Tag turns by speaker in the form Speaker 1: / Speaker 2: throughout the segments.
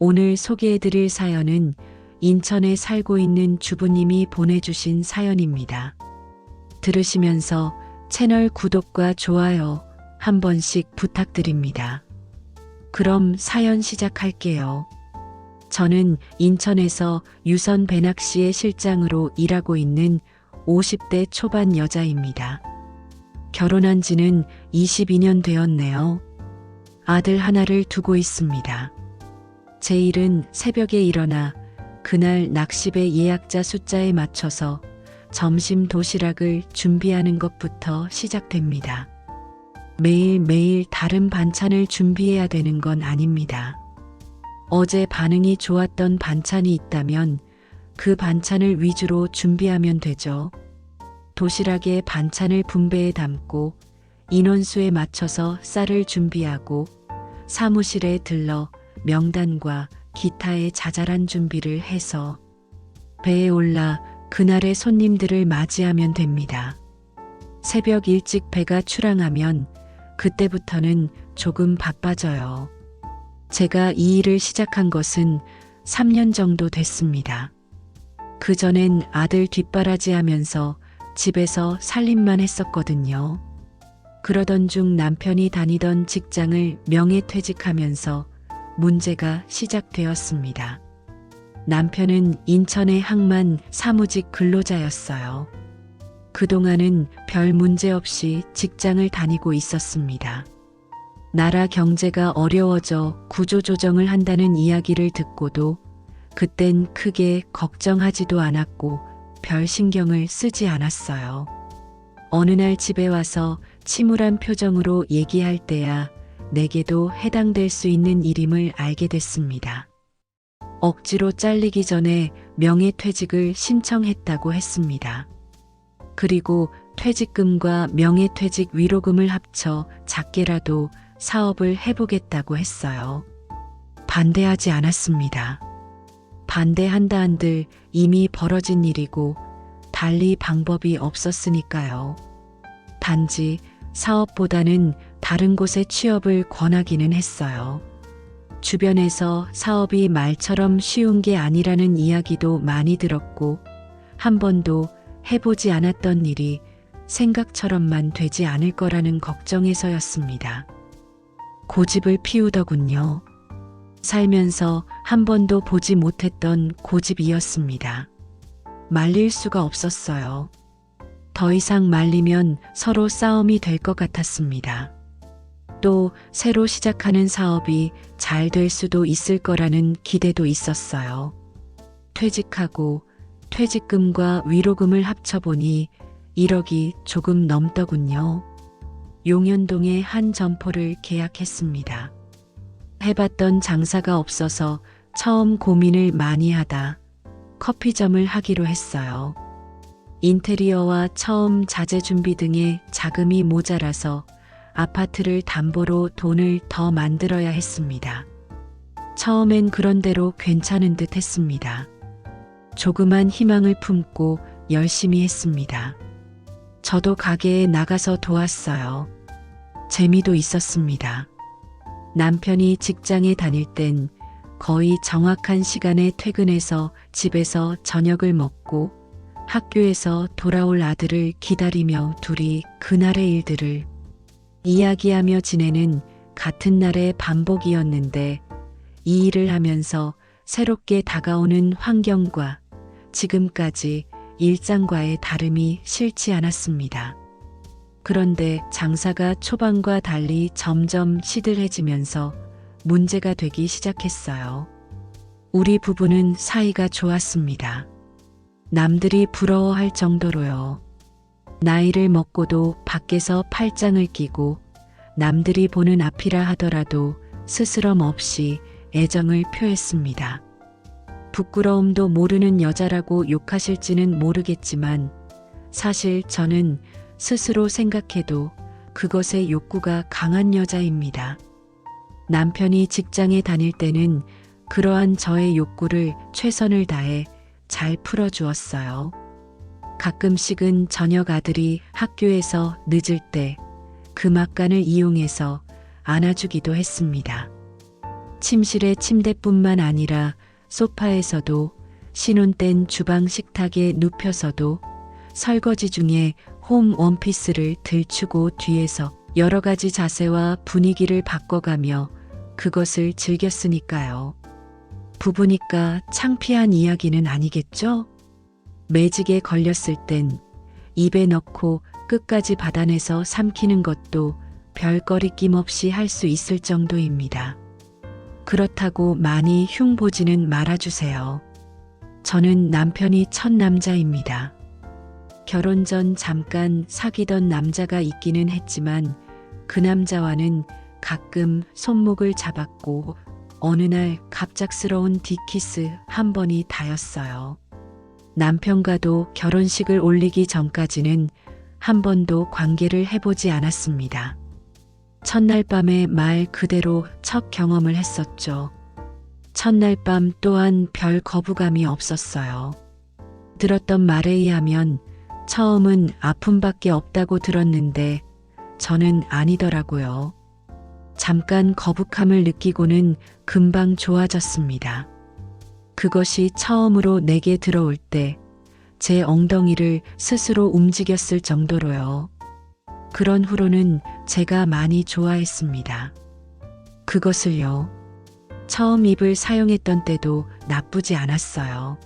Speaker 1: 오늘 소개해드릴 사연은 인천에 살고 있는 주부님이 보내주신 사연입니다. 들으시면서 채널 구독과 좋아요 한 번씩 부탁드립니다. 그럼 사연 시작할게요. 저는 인천에서 유선 배낚시의 실장으로 일하고 있는 50대 초반 여자입니다. 결혼한 지는 22년 되었네요. 아들 하나를 두고 있습니다. 제 일은 새벽에 일어나 그날 낚시배 예약자 숫자에 맞춰서 점심 도시락을 준비하는 것부터 시작됩니다. 매일매일 다른 반찬을 준비해야 되는 건 아닙니다. 어제 반응이 좋았던 반찬이 있다면 그 반찬을 위주로 준비하면 되죠. 도시락에 반찬을 분배해 담고 인원수에 맞춰서 쌀을 준비하고 사무실에 들러 명단과 기타의 자잘한 준비를 해서 배에 올라 그날의 손님들을 맞이하면 됩니다. 새벽 일찍 배가 출항하면 그때부터는 조금 바빠져요. 제가 이 일을 시작한 것은 3년 정도 됐습니다. 그전엔 아들 뒷바라지 하면서 집에서 살림만 했었거든요. 그러던 중 남편이 다니던 직장을 명예퇴직하면서 문제가 시작되었습니다. 남편은 인천의 항만 사무직 근로자였어요. 그동안은 별 문제 없이 직장을 다니고 있었습니다. 나라 경제가 어려워져 구조조정을 한다는 이야기를 듣고도 그땐 크게 걱정하지도 않았고 별 신경을 쓰지 않았어요. 어느 날 집에 와서 침울한 표정으로 얘기할 때야 내게도 해당될 수 있는 일임을 알게 됐습니다. 억지로 잘리기 전에 명예퇴직을 신청했다고 했습니다. 그리고 퇴직금과 명예퇴직 위로금을 합쳐 작게라도 사업을 해보겠다고 했어요. 반대하지 않았습니다. 반대한다 한들 이미 벌어진 일이고 달리 방법이 없었으니까요. 단지 사업보다는 다른 곳에 취업을 권하기는 했어요. 주변에서 사업이 말처럼 쉬운 게 아니라는 이야기도 많이 들었고 한 번도 해보지 않았던 일이 생각처럼만 되지 않을 거라는 걱정에서였습니다. 고집을 피우더군요. 살면서 한 번도 보지 못했던 고집이었습니다. 말릴 수가 없었어요. 더 이상 말리면 서로 싸움이 될 것 같았습니다. 또 새로 시작하는 사업이 잘 될 수도 있을 거라는 기대도 있었어요. 퇴직하고 퇴직금과 위로금을 합쳐보니 1억이 조금 넘더군요. 용현동의 한 점포를 계약했습니다. 해봤던 장사가 없어서 처음 고민을 많이 하다 커피점을 하기로 했어요. 인테리어와 처음 자재 준비 등의 자금이 모자라서 아파트를 담보로 돈을 더 만들어야 했습니다. 처음엔 그런대로 괜찮은 듯 했습니다. 조그만 희망을 품고 열심히 했습니다. 저도 가게에 나가서 도왔어요. 재미도 있었습니다. 남편이 직장에 다닐 땐 거의 정확한 시간에 퇴근해서 집에서 저녁을 먹고 학교에서 돌아올 아들을 기다리며 둘이 그날의 일들을 이야기하며 지내는 같은 날의 반복이었는데 이 일을 하면서 새롭게 다가오는 환경과 지금까지 일상과의 다름이 싫지 않았습니다. 그런데 장사가 초반과 달리 점점 시들해지면서 문제가 되기 시작했어요. 우리 부부는 사이가 좋았습니다. 남들이 부러워할 정도로요. 나이를 먹고도 밖에서 팔짱을 끼고 남들이 보는 앞이라 하더라도 스스럼 없이 애정을 표했습니다. 부끄러움도 모르는 여자라고 욕하실지는 모르겠지만 사실 저는 스스로 생각해도 그것에 욕구가 강한 여자입니다. 남편이 직장에 다닐 때는 그러한 저의 욕구를 최선을 다해 잘 풀어주었어요. 가끔씩은 저녁 아들이 학교에서 늦을 때 그 막간을 이용해서 안아주기도 했습니다. 침실의 침대뿐만 아니라 소파에서도, 신혼 땐 주방 식탁에 눕혀서도, 설거지 중에 홈 원피스를 들추고 뒤에서 여러 가지 자세와 분위기를 바꿔가며 그것을 즐겼으니까요. 부부니까 창피한 이야기는 아니겠죠? 매직에 걸렸을 땐 입에 넣고 끝까지 받아내서 삼키는 것도 별거리낌 없이 할 수 있을 정도입니다. 그렇다고 많이 흉보지는 말아주세요. 저는 남편이 첫 남자입니다. 결혼 전 잠깐 사귀던 남자가 있기는 했지만 그 남자와는 가끔 손목을 잡았고 어느 날 갑작스러운 딥키스 한 번이 다였어요. 남편과도 결혼식을 올리기 전까지는 한 번도 관계를 해보지 않았습니다. 첫날 밤에 말 그대로 첫 경험을 했었죠. 첫날 밤 또한 별 거부감이 없었어요. 들었던 말에 의하면 처음은 아픔밖에 없다고 들었는데 저는 아니더라고요. 잠깐 거북함을 느끼고는 금방 좋아졌습니다. 그것이 처음으로 내게 들어올 때 제 엉덩이를 스스로 움직였을 정도로요. 그런 후로는 제가 많이 좋아했습니다. 그것을요. 처음 입을 사용했던 때도 나쁘지 않았어요.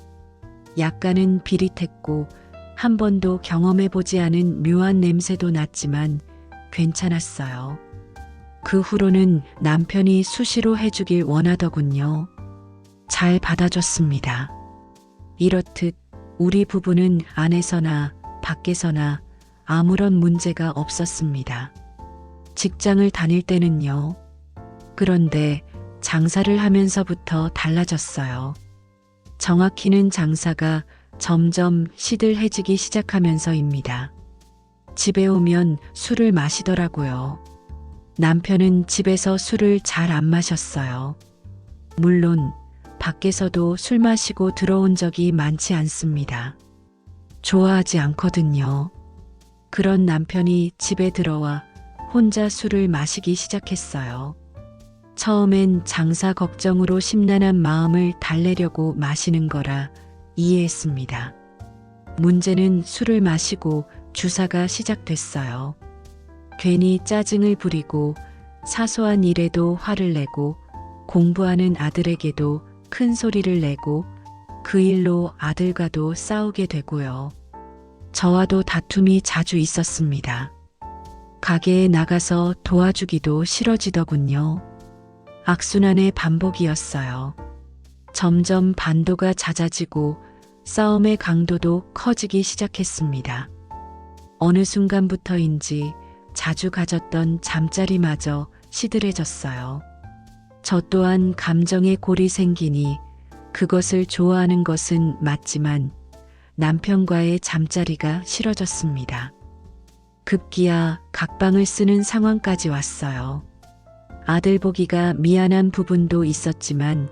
Speaker 1: 약간은 비릿했고 한 번도 경험해보지 않은 묘한 냄새도 났지만 괜찮았어요. 그 후로는 남편이 수시로 해주길 원하더군요. 잘 받아줬습니다. 이렇듯 우리 부부는 안에서나 밖에서나 아무런 문제가 없었습니다. 직장을 다닐 때는요. 그런데 장사를 하면서부터 달라졌어요. 정확히는 장사가 점점 시들해지기 시작하면서입니다. 집에 오면 술을 마시더라고요. 남편은 집에서 술을 잘 안 마셨어요. 물론 밖에서도 술 마시고 들어온 적이 많지 않습니다. 좋아하지 않거든요. 그런 남편이 집에 들어와 혼자 술을 마시기 시작했어요. 처음엔 장사 걱정으로 심란한 마음을 달래려고 마시는 거라 이해했습니다. 문제는 술을 마시고 주사가 시작됐어요. 괜히 짜증을 부리고 사소한 일에도 화를 내고 공부하는 아들에게도 큰 소리를 내고 그 일로 아들과도 싸우게 되고요. 저와도 다툼이 자주 있었습니다. 가게에 나가서 도와주기도 싫어지더군요. 악순환의 반복이었어요. 점점 반도가 잦아지고 싸움의 강도도 커지기 시작했습니다. 어느 순간부터인지 자주 가졌던 잠자리마저 시들해졌어요. 저 또한 감정에 골이 생기니 그것을 좋아하는 것은 맞지만 남편과의 잠자리가 싫어졌습니다. 급기야 각방을 쓰는 상황까지 왔어요. 아들 보기가 미안한 부분도 있었지만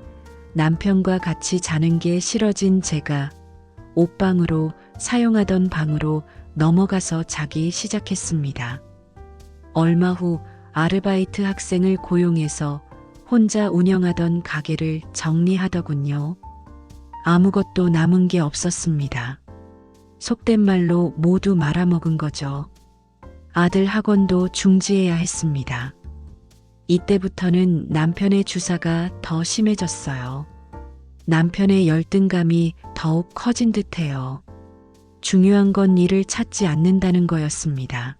Speaker 1: 남편과 같이 자는 게 싫어진 제가 옷방으로 사용하던 방으로 넘어가서 자기 시작했습니다. 얼마 후 아르바이트 학생을 고용해서 혼자 운영하던 가게를 정리하더군요. 아무것도 남은 게 없었습니다. 속된 말로 모두 말아먹은 거죠. 아들 학원도 중지해야 했습니다. 이때부터는 남편의 주사가 더 심해졌어요. 남편의 열등감이 더욱 커진 듯해요. 중요한 건 일을 찾지 않는다는 거였습니다.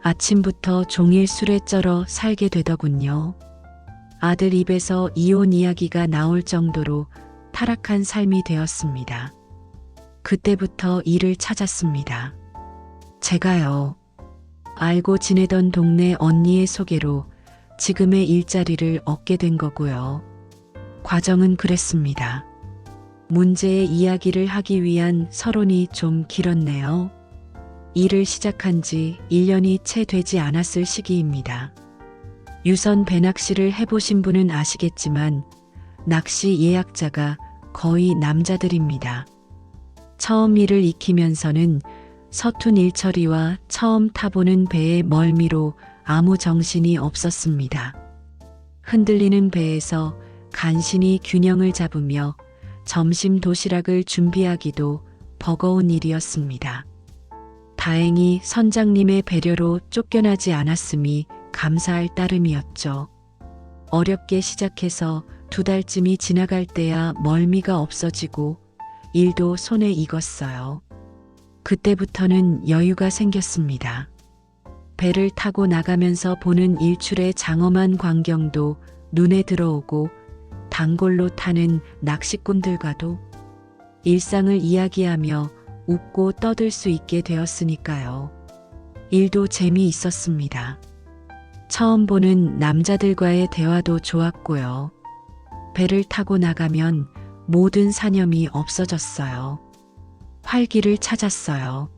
Speaker 1: 아침부터 종일 술에 쩔어 살게 되더군요. 아들 입에서 이혼 이야기가 나올 정도로 타락한 삶이 되었습니다. 그때부터 일을 찾았습니다. 제가요. 알고 지내던 동네 언니의 소개로 지금의 일자리를 얻게 된 거고요. 과정은 그랬습니다. 문제의 이야기를 하기 위한 서론이 좀 길었네요. 일을 시작한 지 1년이 채 되지 않았을 시기입니다. 유선 배낚시를 해보신 분은 아시겠지만 낚시 예약자가 거의 남자들입니다. 처음 일을 익히면서는 서툰 일처리와 처음 타보는 배의 멀미로 아무 정신이 없었습니다. 흔들리는 배에서 간신히 균형을 잡으며 점심 도시락을 준비하기도 버거운 일이었습니다. 다행히 선장님의 배려로 쫓겨나지 않았음이 감사할 따름이었죠. 어렵게 시작해서 2달쯤이 지나갈 때야 멀미가 없어지고 일도 손에 익었어요. 그때부터는 여유가 생겼습니다. 배를 타고 나가면서 보는 일출의 장엄한 광경도 눈에 들어오고 단골로 타는 낚시꾼들과도 일상을 이야기하며 웃고 떠들 수 있게 되었으니까요. 일도 재미있었습니다. 처음 보는 남자들과의 대화도 좋았고요. 배를 타고 나가면 모든 사념이 없어졌어요. 활기를 찾았어요.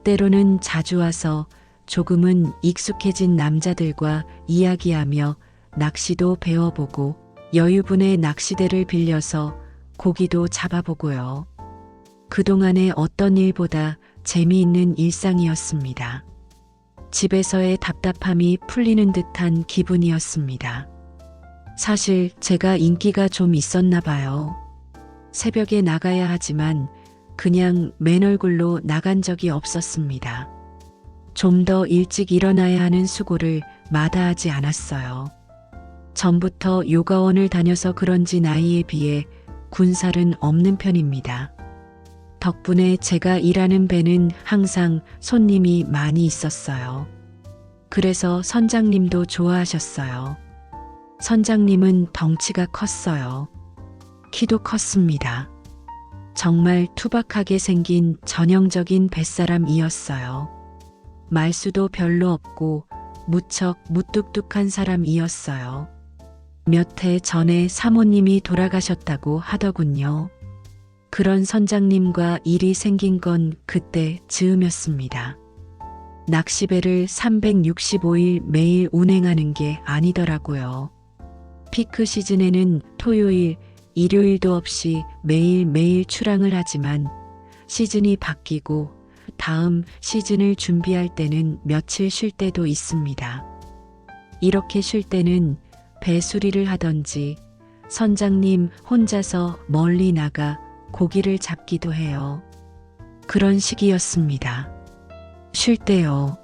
Speaker 1: 때로는 자주 와서 조금은 익숙해진 남자들과 이야기하며 낚시도 배워보고 여유분의 낚시대를 빌려서 고기도 잡아보고요. 그동안의 어떤 일보다 재미있는 일상이었습니다. 집에서의 답답함이 풀리는 듯한 기분이었습니다. 사실 제가 인기가 좀 있었나 봐요. 새벽에 나가야 하지만 그냥 맨 얼굴로 나간 적이 없었습니다. 좀 더 일찍 일어나야 하는 수고를 마다하지 않았어요. 전부터 요가원을 다녀서 그런지 나이에 비해 군살은 없는 편입니다. 덕분에 제가 일하는 배는 항상 손님이 많이 있었어요. 그래서 선장님도 좋아하셨어요. 선장님은 덩치가 컸어요. 키도 컸습니다. 정말 투박하게 생긴 전형적인 뱃사람이었어요. 말수도 별로 없고 무척 무뚝뚝한 사람이었어요. 몇 해 전에 사모님이 돌아가셨다고 하더군요. 그런 선장님과 일이 생긴 건 그때 즈음이었습니다. 낚시배를 365일 매일 운행하는 게 아니더라고요. 피크 시즌에는 토요일, 일요일도 없이 매일매일 출항을 하지만 시즌이 바뀌고 다음 시즌을 준비할 때는 며칠 쉴 때도 있습니다. 이렇게 쉴 때는 배 수리를 하던지 선장님 혼자서 멀리 나가 고기를 잡기도 해요. 그런 시기였습니다. 쉴 때요.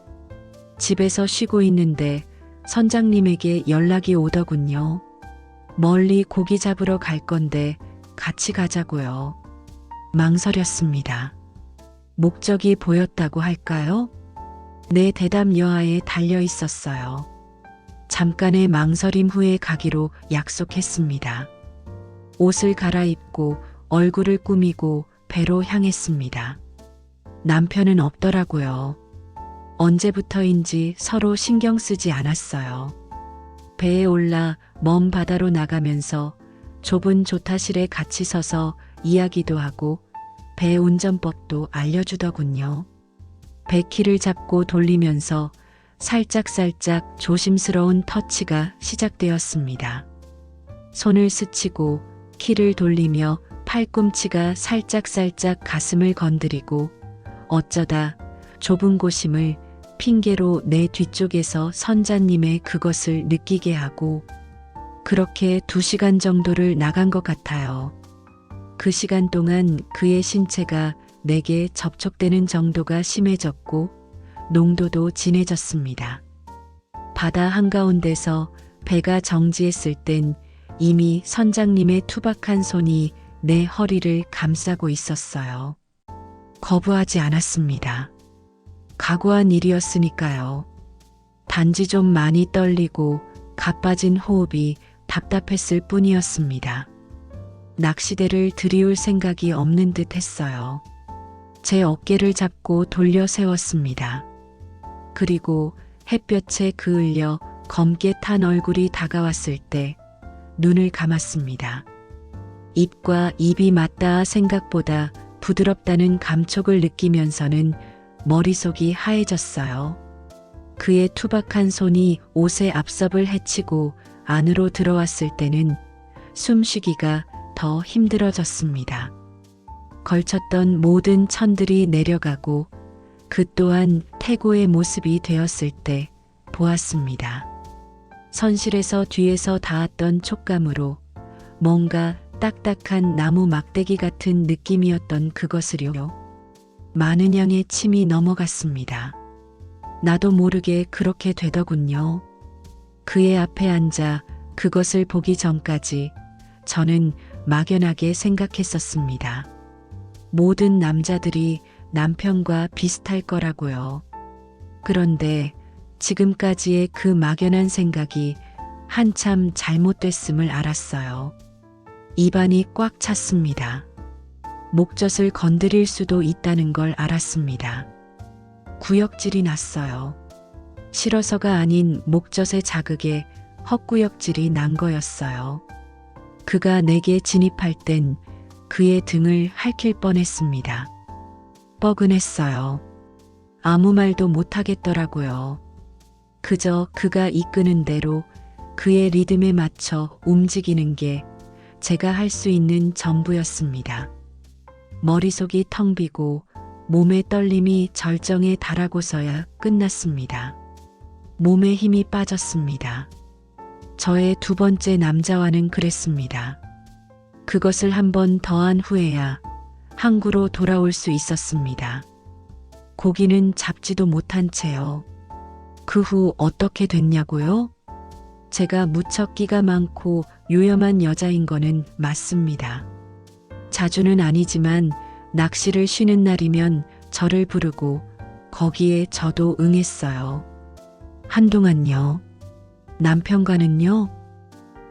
Speaker 1: 집에서 쉬고 있는데 선장님에게 연락이 오더군요. 멀리 고기 잡으러 갈 건데 같이 가자고요. 망설였습니다. 목적이 보였다고 할까요? 내 대답 여하에 달려 있었어요. 잠깐의 망설임 후에 가기로 약속했습니다. 옷을 갈아입고 얼굴을 꾸미고 배로 향했습니다. 남편은 없더라고요. 언제부터인지 서로 신경 쓰지 않았어요. 배에 올라 먼 바다로 나가면서 좁은 조타실에 같이 서서 이야기도 하고 배 운전법도 알려주더군요. 배키를 잡고 돌리면서 살짝살짝 조심스러운 터치가 시작되었습니다. 손을 스치고 키를 돌리며 팔꿈치가 살짝살짝 가슴을 건드리고 어쩌다 좁은 고심을 핑계로 내 뒤쪽에서 선자님의 그것을 느끼게 하고 그렇게 2시간 정도를 나간 것 같아요. 그 시간 동안 그의 신체가 내게 접촉되는 정도가 심해졌고 농도도 진해졌습니다. 바다 한가운데서 배가 정지했을 땐 이미 선장님의 투박한 손이 내 허리를 감싸고 있었어요. 거부하지 않았습니다. 각오한 일이었으니까요. 단지 좀 많이 떨리고 가빠진 호흡이 답답했을 뿐이었습니다. 낚시대를 들이울 생각이 없는 듯 했어요. 제 어깨를 잡고 돌려 세웠습니다. 그리고 햇볕에 그을려 검게 탄 얼굴이 다가왔을 때 눈을 감았습니다. 입과 입이 맞닿아 생각보다 부드럽다는 감촉을 느끼면서는 머릿속이 하얘졌어요. 그의 투박한 손이 옷의 앞섭을 헤치고 안으로 들어왔을 때는 숨쉬기가 더 힘들어졌습니다. 걸쳤던 모든 천들이 내려가고 그 또한 태고의 모습이 되었을 때 보았습니다. 선실에서 뒤에서 닿았던 촉감으로 뭔가 딱딱한 나무 막대기 같은 느낌이었던 그것을요. 많은 양의 침이 넘어갔습니다. 나도 모르게 그렇게 되더군요. 그의 앞에 앉아 그것을 보기 전까지 저는 막연하게 생각했었습니다. 모든 남자들이 남편과 비슷할 거라고요. 그런데 지금까지의 그 막연한 생각이 한참 잘못됐음을 알았어요. 입안이 꽉 찼습니다. 목젖을 건드릴 수도 있다는 걸 알았습니다. 구역질이 났어요. 싫어서가 아닌 목젖의 자극에 헛구역질이 난 거였어요. 그가 내게 진입할 땐 그의 등을 핥힐 뻔했습니다. 뻐근했어요. 아무 말도 못하겠더라고요. 그저 그가 이끄는 대로 그의 리듬에 맞춰 움직이는 게 제가 할 수 있는 전부였습니다. 머릿속이 텅 비고 몸의 떨림이 절정에 달하고서야 끝났습니다. 몸에 힘이 빠졌습니다. 저의 두 번째 남자와는 그랬습니다. 그것을 한 번 더한 후에야 항구로 돌아올 수 있었습니다. 고기는 잡지도 못한 채요. 그 후 어떻게 됐냐고요? 제가 무척 끼가 많고 요염한 여자인 거는 맞습니다. 자주는 아니지만 낚시를 쉬는 날이면 저를 부르고 거기에 저도 응했어요. 한동안요. 남편과는요.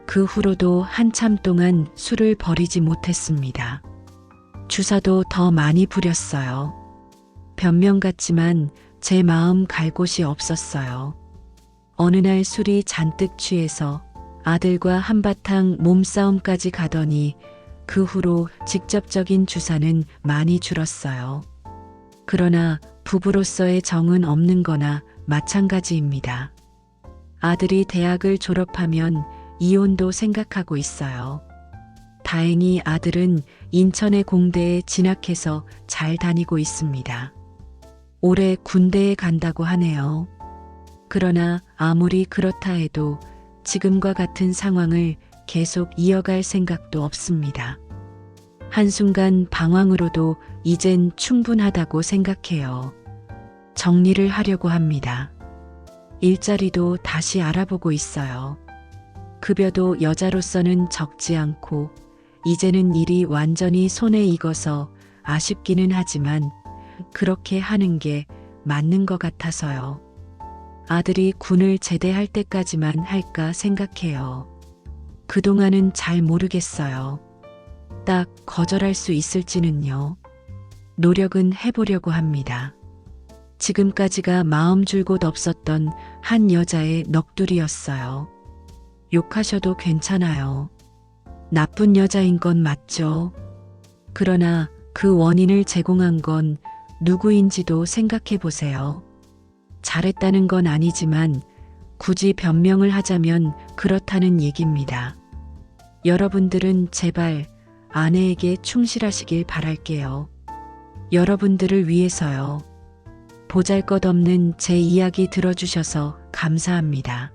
Speaker 1: 그 후로도 한참 동안 술을 버리지 못했습니다. 주사도 더 많이 부렸어요. 변명 같지만 제 마음 갈 곳이 없었어요. 어느 날 술이 잔뜩 취해서 아들과 한바탕 몸싸움까지 가더니 그 후로 직접적인 주사는 많이 줄었어요. 그러나 부부로서의 정은 없는 거나 마찬가지입니다. 아들이 대학을 졸업하면 이혼도 생각하고 있어요. 다행히 아들은 인천의 공대에 진학해서 잘 다니고 있습니다. 올해 군대에 간다고 하네요. 그러나 아무리 그렇다 해도 지금과 같은 상황을 계속 이어갈 생각도 없습니다. 한순간 방황으로도 이젠 충분하다고 생각해요. 정리를 하려고 합니다. 일자리도 다시 알아보고 있어요. 급여도 여자로서는 적지 않고 이제는 일이 완전히 손에 익어서 아쉽기는 하지만 그렇게 하는 게 맞는 것 같아서요. 아들이 군을 제대할 때까지만 할까 생각해요. 그동안은 잘 모르겠어요. 딱 거절할 수 있을지는요. 노력은 해보려고 합니다. 지금까지가 마음 줄 곳 없었던 한 여자의 넋두리였어요. 욕하셔도 괜찮아요. 나쁜 여자인 건 맞죠. 그러나 그 원인을 제공한 건 누구인지도 생각해 보세요. 잘했다는 건 아니지만 굳이 변명을 하자면 그렇다는 얘기입니다. 여러분들은 제발 아내에게 충실하시길 바랄게요. 여러분들을 위해서요. 보잘것없는 제 이야기 들어주셔서 감사합니다.